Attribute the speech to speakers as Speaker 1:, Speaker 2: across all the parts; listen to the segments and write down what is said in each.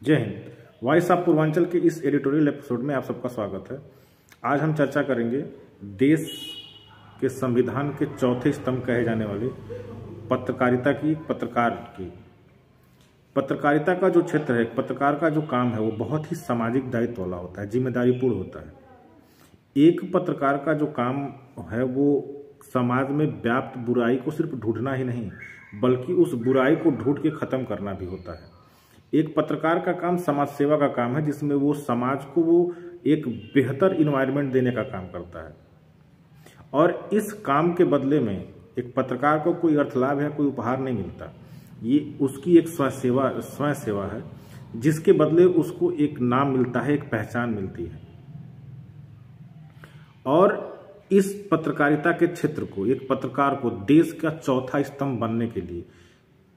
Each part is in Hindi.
Speaker 1: जय हिंद। वॉइस ऑफ पूर्वांचल के इस एडिटोरियल एपिसोड में आप सबका स्वागत है। आज हम चर्चा करेंगे देश के संविधान के चौथे स्तंभ कहे जाने वाले पत्रकारिता की। पत्रकारिता का जो क्षेत्र है, पत्रकार का जो काम है, वो बहुत ही सामाजिक दायित्व वाला होता है, जिम्मेदारीपूर्ण होता है। एक पत्रकार का जो काम है वो समाज में व्याप्त बुराई को सिर्फ ढूंढना ही नहीं, बल्कि उस बुराई को ढूंढ के खत्म करना भी होता है। एक पत्रकार का काम समाज सेवा का काम है, जिसमें वो समाज को वो एक बेहतर इन्वायरमेंट देने का काम करता है। और इस काम के बदले में एक पत्रकार को कोई अर्थ लाभ या कोई उपहार नहीं मिलता। ये उसकी एक स्वयं सेवा है, जिसके बदले उसको एक नाम मिलता है, एक पहचान मिलती है। और इस पत्रकारिता के क्षेत्र को, एक पत्रकार को देश का चौथा स्तंभ बनने के लिए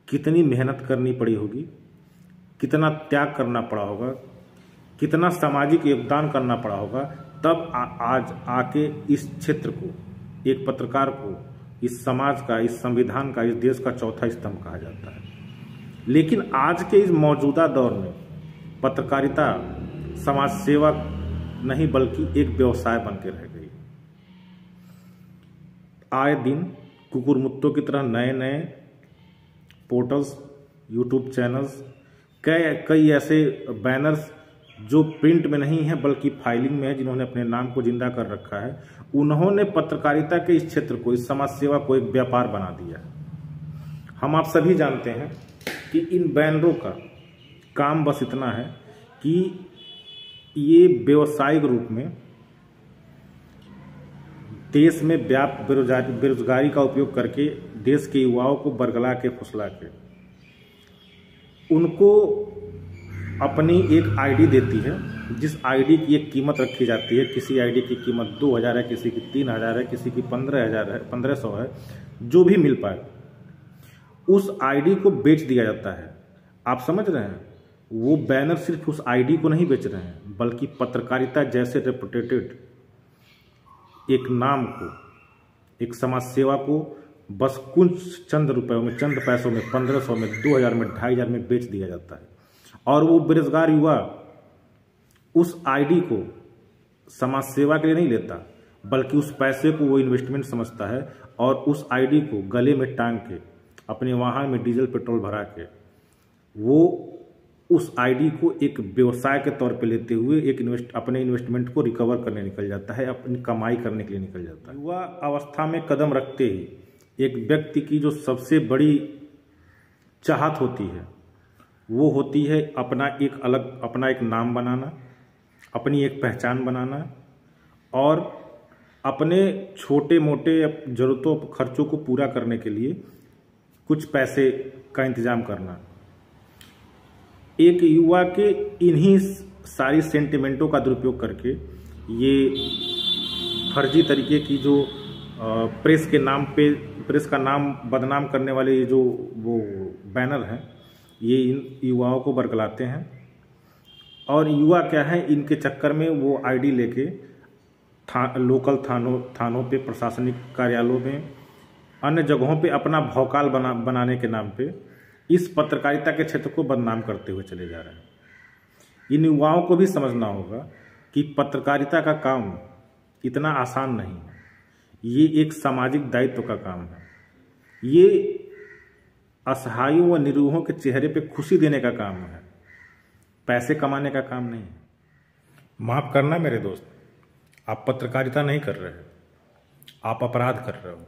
Speaker 1: कितनी मेहनत करनी पड़ी होगी, कितना त्याग करना पड़ा होगा, कितना सामाजिक योगदान करना पड़ा होगा, तब आज आके इस क्षेत्र को, एक पत्रकार को, इस समाज का, इस संविधान का, इस देश का चौथा स्तंभ कहा जाता है। लेकिन आज के इस मौजूदा दौर में पत्रकारिता समाज सेवा नहीं, बल्कि एक व्यवसाय बन के रह गई। आए दिन कुकुरमुत्तों की तरह नए नए पोर्टल्स, यूट्यूब चैनल्स, कई ऐसे बैनर्स जो प्रिंट में नहीं है बल्कि फाइलिंग में है, जिन्होंने अपने नाम को जिंदा कर रखा है, उन्होंने पत्रकारिता के इस क्षेत्र को, इस समाज सेवा को एक व्यापार बना दिया है। हम आप सभी जानते हैं कि इन बैनरों का काम बस इतना है कि ये व्यावसायिक रूप में देश में व्याप्त बेरोजगारी का उपयोग करके देश के युवाओं को बरगला के, फुसला के उनको अपनी एक आईडी देती है, जिस आईडी की एक कीमत रखी जाती है। किसी आईडी की कीमत 2000 है, किसी की 3000 है, किसी की 15,000 है, 1500 है, जो भी मिल पाए उस आईडी को बेच दिया जाता है। आप समझ रहे हैं, वो बैनर सिर्फ उस आईडी को नहीं बेच रहे हैं, बल्कि पत्रकारिता जैसे रेपुटेटेड एक नाम को, एक समाज सेवा को बस कुछ चंद रुपयों में, चंद पैसों में, 1500 में, 2000 में, 2500 में बेच दिया जाता है। और वो बेरोजगार युवा उस आईडी को समाज सेवा के लिए नहीं लेता, बल्कि उस पैसे को वो इन्वेस्टमेंट समझता है और उस आईडी को गले में टांग के, अपने वाहन में डीजल पेट्रोल भरा के, वो उस आईडी को एक व्यवसाय के तौर पे लेते हुए अपने इन्वेस्टमेंट को रिकवर करने निकल जाता है, अपनी कमाई करने के लिए निकल जाता है। युवा अवस्था में कदम रखते ही एक व्यक्ति की जो सबसे बड़ी चाहत होती है, वो होती है अपना एक नाम बनाना, अपनी एक पहचान बनाना और अपने छोटे मोटे जरूरतों, खर्चों को पूरा करने के लिए कुछ पैसे का इंतजाम करना। एक युवा के इन्हीं सारी सेंटिमेंटों का दुरुपयोग करके ये फर्जी तरीके की जो प्रेस के नाम पे, प्रेस का नाम बदनाम करने वाले ये जो वो बैनर हैं, ये इन युवाओं को बरगलाते हैं। और युवा क्या है, इनके चक्कर में वो आईडी लेके लोकल थानों पे, प्रशासनिक कार्यालयों में, अन्य जगहों पे अपना भौकाल बनाने के नाम पे इस पत्रकारिता के क्षेत्र को बदनाम करते हुए चले जा रहे हैं। इन युवाओं को भी समझना होगा कि पत्रकारिता का काम इतना आसान नहीं है। ये एक सामाजिक दायित्व का काम है। ये असहायों व निरूहों के चेहरे पे खुशी देने का काम है, पैसे कमाने का काम नहीं है। माफ करना मेरे दोस्त, आप पत्रकारिता नहीं कर रहे हो, आप अपराध कर रहे हो,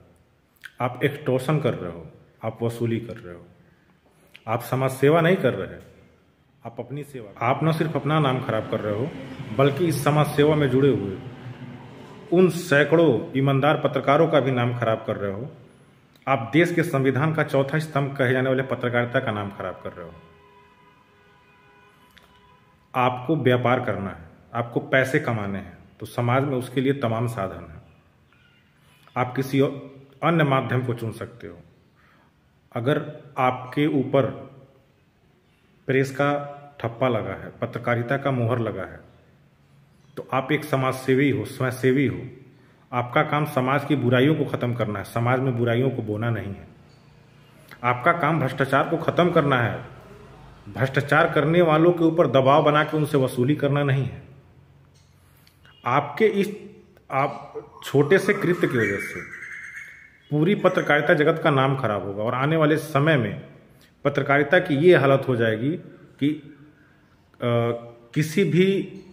Speaker 1: आप एक्सटॉर्शन कर रहे हो, आप वसूली कर रहे हो, आप समाज सेवा नहीं कर रहे, आप अपनी सेवा। आप न सिर्फ अपना नाम खराब कर रहे हो, बल्कि इस समाज सेवा में जुड़े हुए उन सैकड़ों ईमानदार पत्रकारों का भी नाम खराब कर रहे हो। आप देश के संविधान का चौथा स्तंभ कहे जाने वाले पत्रकारिता का नाम खराब कर रहे हो। आपको व्यापार करना है, आपको पैसे कमाने हैं, तो समाज में उसके लिए तमाम साधन हैं। आप किसी अन्य माध्यम को चुन सकते हो। अगर आपके ऊपर प्रेस का ठप्पा लगा है, पत्रकारिता का मोहर लगा है, तो आप एक समाज सेवी हो, स्वयंसेवी हो। आपका काम समाज की बुराइयों को खत्म करना है, समाज में बुराइयों को बोना नहीं है। आपका काम भ्रष्टाचार को खत्म करना है, भ्रष्टाचार करने वालों के ऊपर दबाव बना के उनसे वसूली करना नहीं है। आपके इस आप छोटे से कृत्य की वजह से पूरी पत्रकारिता जगत का नाम खराब होगा और आने वाले समय में पत्रकारिता की ये हालत हो जाएगी कि किसी भी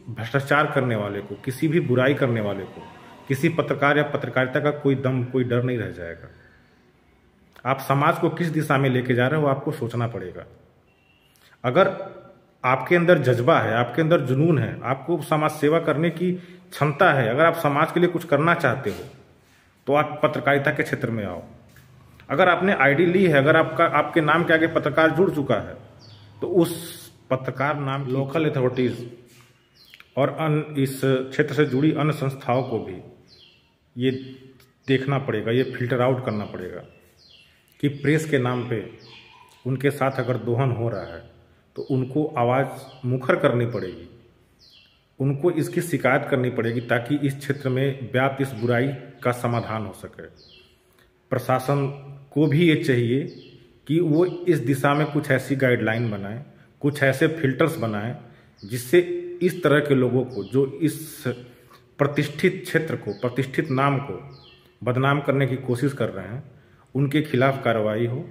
Speaker 1: भ्रष्टाचार करने वाले को, किसी भी बुराई करने वाले को, किसी पत्रकार या पत्रकारिता का कोई दम, कोई डर नहीं रह जाएगा। आप समाज को किस दिशा में लेके जा रहे हो आपको सोचना पड़ेगा। अगर आपके अंदर जज्बा है, आपके अंदर जुनून है, आपको समाज सेवा करने की क्षमता है, अगर आप समाज के लिए कुछ करना चाहते हो तो आप पत्रकारिता के क्षेत्र में आओ। अगर आपने आईडी ली है, अगर आपके नाम के आगे पत्रकार जुड़ चुका है तो उस पत्रकार नाम लोकल अथॉरिटीज और इस क्षेत्र से जुड़ी अन्य संस्थाओं को भी ये देखना पड़ेगा, ये फिल्टर आउट करना पड़ेगा कि प्रेस के नाम पे उनके साथ अगर दोहन हो रहा है तो उनको आवाज़ मुखर करनी पड़ेगी, उनको इसकी शिकायत करनी पड़ेगी ताकि इस क्षेत्र में व्याप्त इस बुराई का समाधान हो सके। प्रशासन को भी ये चाहिए कि वो इस दिशा में कुछ ऐसी गाइडलाइन बनाए, कुछ ऐसे फिल्टर्स बनाए जिससे इस तरह के लोगों को, जो इस प्रतिष्ठित क्षेत्र को, प्रतिष्ठित नाम को बदनाम करने की कोशिश कर रहे हैं, उनके खिलाफ कार्रवाई हो।